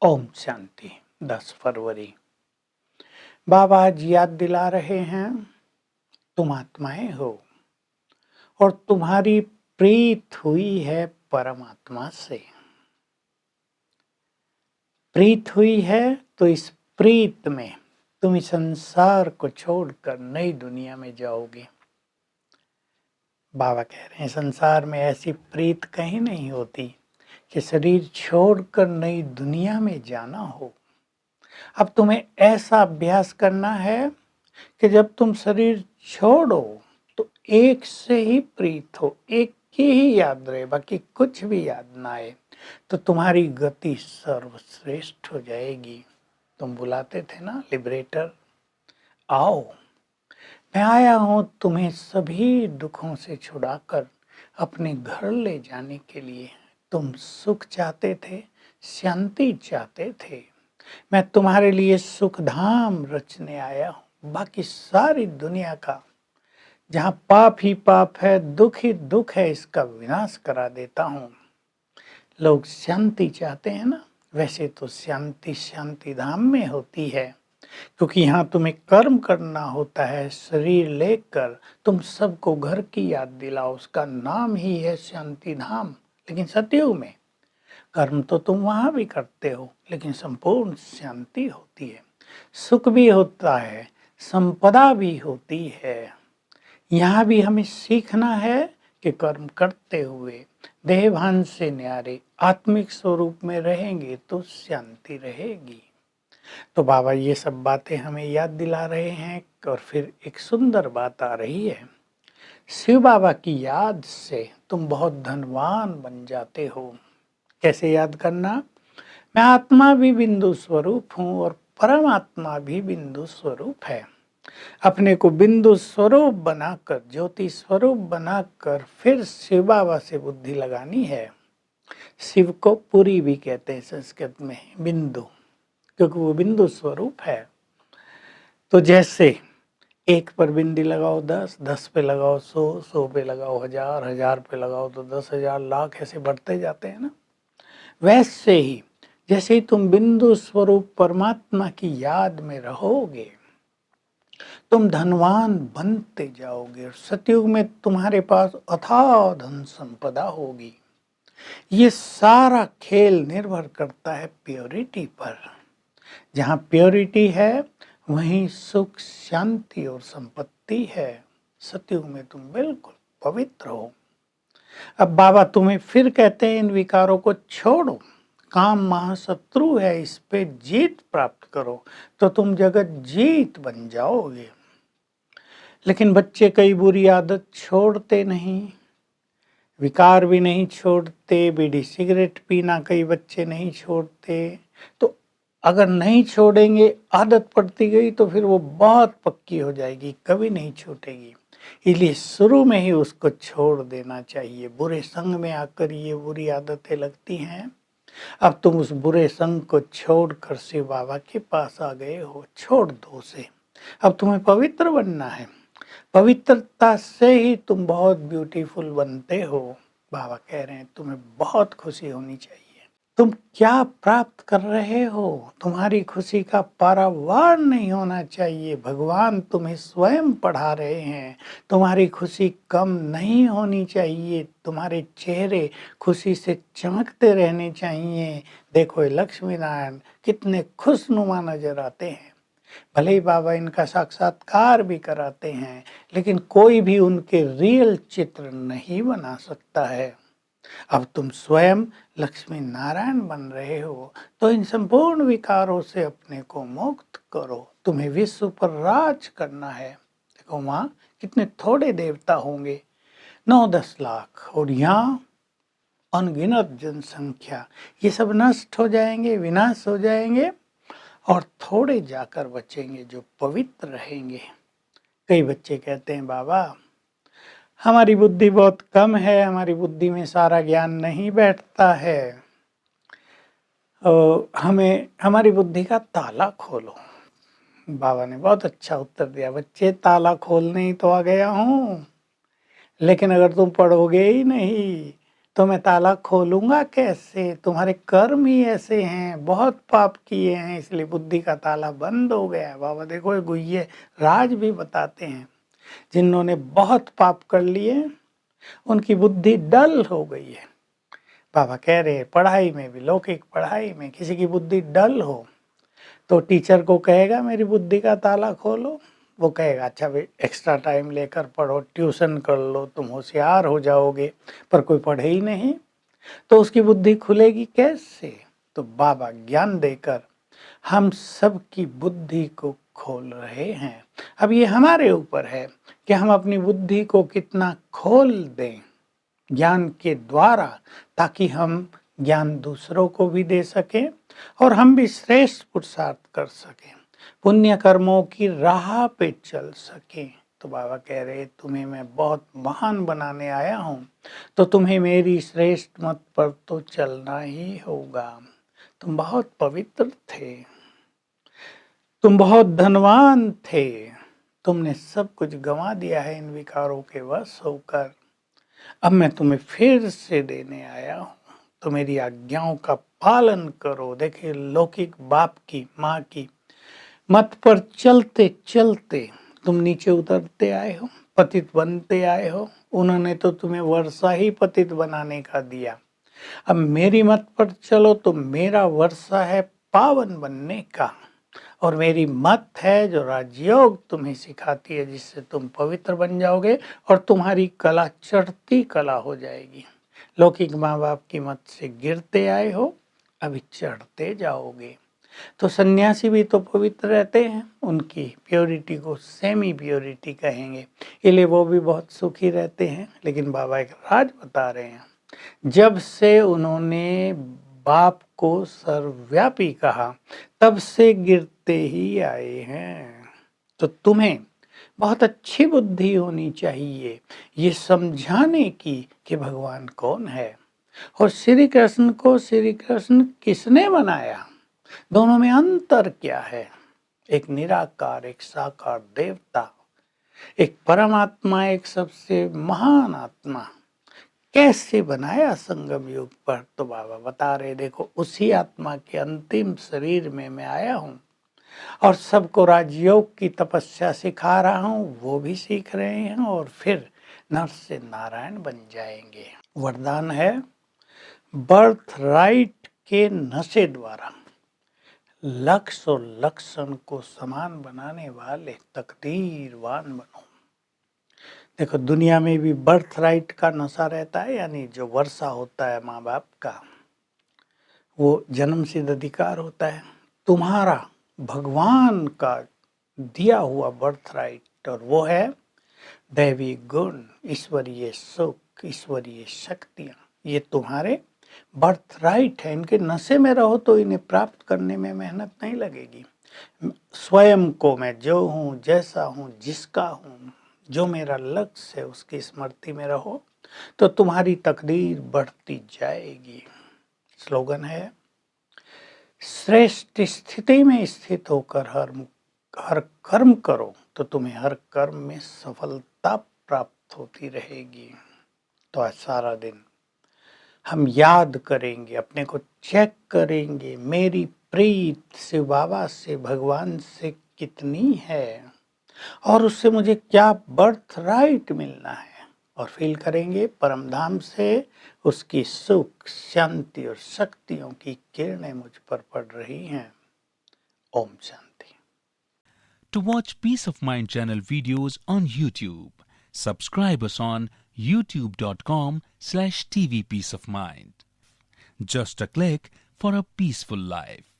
ओम शांति। 10 फरवरी। बाबा आज याद दिला रहे हैं, तुम आत्माएं हो और तुम्हारी प्रीत हुई है परमात्मा से। प्रीत हुई है तो इस प्रीत में तुम इस संसार को छोड़कर नई दुनिया में जाओगे। बाबा कह रहे हैं संसार में ऐसी प्रीत कहीं नहीं होती कि शरीर छोड़कर नई दुनिया में जाना हो। अब तुम्हें ऐसा अभ्यास करना है कि जब तुम शरीर छोड़ो तो एक से ही प्रीत हो, एक की ही याद रहे, बाकी कुछ भी याद ना आए, तो तुम्हारी गति सर्वश्रेष्ठ हो जाएगी। तुम बुलाते थे ना लिबरेटर, आओ मैं आया हूं तुम्हें सभी दुखों से छुड़ाकर अपने घर ले जाने के लिए। तुम सुख चाहते थे, शांति चाहते थे, मैं तुम्हारे लिए सुख धाम रचने आया हूं। बाकी सारी दुनिया का जहां पाप ही पाप है, दुख ही दुख है, इसका विनाश करा देता हूं। लोग शांति चाहते हैं ना, वैसे तो शांति शांति धाम में होती है, क्योंकि यहाँ तुम्हें कर्म करना होता है। शरीर लेकर तुम सबको घर की याद दिलाओ, उसका नाम ही है शांति धाम। लेकिन सतयुग में कर्म तो तुम वहां भी करते हो, लेकिन संपूर्ण शांति होती है, सुख भी होता है, संपदा भी होती है। यहाँ भी हमें सीखना है कि कर्म करते हुए देहभान से न्यारे आत्मिक स्वरूप में रहेंगे तो शांति रहेगी। तो बाबा ये सब बातें हमें याद दिला रहे हैं। और फिर एक सुंदर बात आ रही है, शिव बाबा की याद से तुम बहुत धनवान बन जाते हो। कैसे याद करना? मैं आत्मा भी बिंदु स्वरूप हूँ और परमात्मा भी बिंदु स्वरूप है। अपने को बिंदु स्वरूप बनाकर, ज्योति स्वरूप बनाकर फिर शिव बाबा से बुद्धि लगानी है। शिव को पुरी भी कहते हैं संस्कृत में, बिंदु, क्योंकि वो बिंदु स्वरूप है। तो जैसे एक पर बिंदी लगाओ 10, 10 पे लगाओ 100, 100 पे लगाओ 1000, 1000 पे लगाओ तो 10,000, लाख, ऐसे बढ़ते जाते हैं ना। वैसे ही जैसे ही तुम बिंदु स्वरूप परमात्मा की याद में रहोगे, तुम धनवान बनते जाओगे और सतयुग में तुम्हारे पास अथाह धन संपदा होगी। ये सारा खेल निर्भर करता है प्योरिटी पर। जहाँ प्योरिटी है वहीं सुख, शांति और संपत्ति है। सतयुग में तुम बिल्कुल पवित्र हो। अब बाबा तुम्हें फिर कहते हैं इन विकारों को छोड़ो, काम महाशत्रु है, इस पे जीत प्राप्त करो तो तुम जगत जीत बन जाओगे। लेकिन बच्चे कई बुरी आदत छोड़ते नहीं, विकार भी नहीं छोड़ते, बीड़ी सिगरेट पीना कई बच्चे नहीं छोड़ते। तो अगर नहीं छोड़ेंगे, आदत पड़ती गई तो फिर वो बहुत पक्की हो जाएगी, कभी नहीं छूटेगी। इसलिए शुरू में ही उसको छोड़ देना चाहिए। बुरे संग में आकर ये बुरी आदतें लगती हैं। अब तुम उस बुरे संग को छोड़कर शिव बाबा के पास आ गए हो, छोड़ दो उसे। अब तुम्हें पवित्र बनना है, पवित्रता से ही तुम बहुत ब्यूटीफुल बनते हो। बाबा कह रहे हैं तुम्हें बहुत खुशी होनी चाहिए। तुम क्या प्राप्त कर रहे हो, तुम्हारी खुशी का पारावार नहीं होना चाहिए। भगवान तुम्हें स्वयं पढ़ा रहे हैं, तुम्हारी खुशी कम नहीं होनी चाहिए। तुम्हारे चेहरे खुशी से चमकते रहने चाहिए। देखो लक्ष्मी नारायण कितने खुशनुमा नजर आते हैं। भले ही बाबा इनका साक्षात्कार भी कराते हैं, लेकिन कोई भी उनके रियल चित्र नहीं बना सकता है। अब तुम स्वयं लक्ष्मी नारायण बन रहे हो, तो इन संपूर्ण विकारों से अपने को मुक्त करो। तुम्हें विश्व पर राज करना है। देखो वहां कितने थोड़े देवता होंगे, 9-10 लाख, और यहाँ अनगिनत जनसंख्या। ये सब नष्ट हो जाएंगे, विनाश हो जाएंगे, और थोड़े जाकर बचेंगे जो पवित्र रहेंगे। कई बच्चे कहते हैं बाबा हमारी बुद्धि बहुत कम है, हमारी बुद्धि में सारा ज्ञान नहीं बैठता है, हमें हमारी बुद्धि का ताला खोलो। बाबा ने बहुत अच्छा उत्तर दिया, बच्चे ताला खोलने ही तो आ गया हूँ, लेकिन अगर तुम पढ़ोगे ही नहीं तो मैं ताला खोलूंगा कैसे? तुम्हारे कर्म ही ऐसे हैं, बहुत पाप किए हैं, इसलिए बुद्धि का ताला बंद हो गया है। बाबा देखो ये गुह्य राज भी बताते हैं, जिन्होंने बहुत पाप कर लिए उनकी बुद्धि डल हो गई है। बाबा कह रहे हैं पढ़ाई में भी, लौकिक पढ़ाई में किसी की बुद्धि डल हो तो टीचर को कहेगा मेरी बुद्धि का ताला खोलो, वो कहेगा अच्छा भाई एक्स्ट्रा टाइम लेकर पढ़ो, ट्यूशन कर लो, तुम होशियार हो जाओगे, पर कोई पढ़े ही नहीं तो उसकी बुद्धि खुलेगी कैसे? तो बाबा ज्ञान देकर हम सब की बुद्धि को खोल रहे हैं। अब ये हमारे ऊपर है कि हम अपनी बुद्धि को कितना खोल दें ज्ञान के द्वारा, ताकि हम ज्ञान दूसरों को भी दे सकें और हम भी श्रेष्ठ पुरुषार्थ कर सकें, पुण्य कर्मों की राह पे चल सकें। तो बाबा कह रहे तुम्हें मैं बहुत महान बनाने आया हूँ, तो तुम्हें मेरी श्रेष्ठ मत पर तो चलना ही होगा। तुम बहुत पवित्र थे, तुम बहुत धनवान थे, तुमने सब कुछ गंवा दिया है इन विकारों के वश होकर। अब मैं तुम्हें फिर से देने आया हूँ, तो मेरी आज्ञाओं का पालन करो। देखिए लौकिक बाप की माँ की मत पर चलते चलते तुम नीचे उतरते आए हो, पतित बनते आए हो। उन्होंने तो तुम्हें वर्षा ही पतित बनाने का दिया, अब मेरी मत पर चलो तो मेरा वर्षा है पावन बनने का, और मेरी मत है जो राजयोग तुम्हें सिखाती है, जिससे तुम पवित्र बन जाओगे और तुम्हारी कला चढ़ती कला हो जाएगी। लौकिक माँ बाप की मत से गिरते आए हो, अभी चढ़ते जाओगे। तो सन्यासी भी तो पवित्र रहते हैं, उनकी प्योरिटी को सेमी प्योरिटी कहेंगे, इसलिए वो भी बहुत सुखी रहते हैं। लेकिन बाबा एक राज बता रहे हैं, जब से उन्होंने बाप को सर्वव्यापी कहा तब से गिरते ही आए हैं। तो तुम्हें बहुत अच्छी बुद्धि होनी चाहिए ये समझाने की कि भगवान कौन है और श्री कृष्ण को श्री कृष्ण किसने बनाया, दोनों में अंतर क्या है। एक निराकार, एक साकार देवता, एक परमात्मा, एक सबसे महान आत्मा, कैसे बनाया संगम युग पर। तो बाबा बता रहे देखो उसी आत्मा के अंतिम शरीर में मैं आया हूँ और सबको राजयोग की तपस्या सिखा रहा हूँ, वो भी सीख रहे हैं और फिर नर से नारायण बन जाएंगे। वरदान है बर्थ राइट के नशे द्वारा लक्ष्य और लक्षण को समान बनाने वाले तकदीरवान बनो। देखो दुनिया में भी बर्थ राइट का नशा रहता है, यानी जो वर्षा होता है माँ बाप का, वो जन्म सिद्ध अधिकार होता है। तुम्हारा भगवान का दिया हुआ बर्थ राइट, और वो है दैवी गुण, ईश्वरीय सुख, ईश्वरीय शक्तियाँ, ये तुम्हारे बर्थ राइट है। इनके नशे में रहो तो इन्हें प्राप्त करने में मेहनत नहीं लगेगी। स्वयं को मैं जो हूँ, जैसा हूँ, जिसका हूँ, जो मेरा लक्ष्य है उसकी स्मृति में रहो तो तुम्हारी तकदीर बढ़ती जाएगी। स्लोगन है श्रेष्ठ स्थिति में स्थित होकर हर कर्म करो तो तुम्हें हर कर्म में सफलता प्राप्त होती रहेगी। तो आज सारा दिन हम याद करेंगे, अपने को चेक करेंगे, मेरी प्रीत शिव बाबा से, भगवान से कितनी है और उससे मुझे क्या बर्थ राइट मिलना है, और फील करेंगे परमधाम से उसकी सुख, शांति और शक्तियों की किरणें मुझ पर पड़ रही हैं। Om Shanti. To watch Peace of Mind channel videos on YouTube, subscribe us on youtube.com/tvpeaceofmind. Just a click for a peaceful life.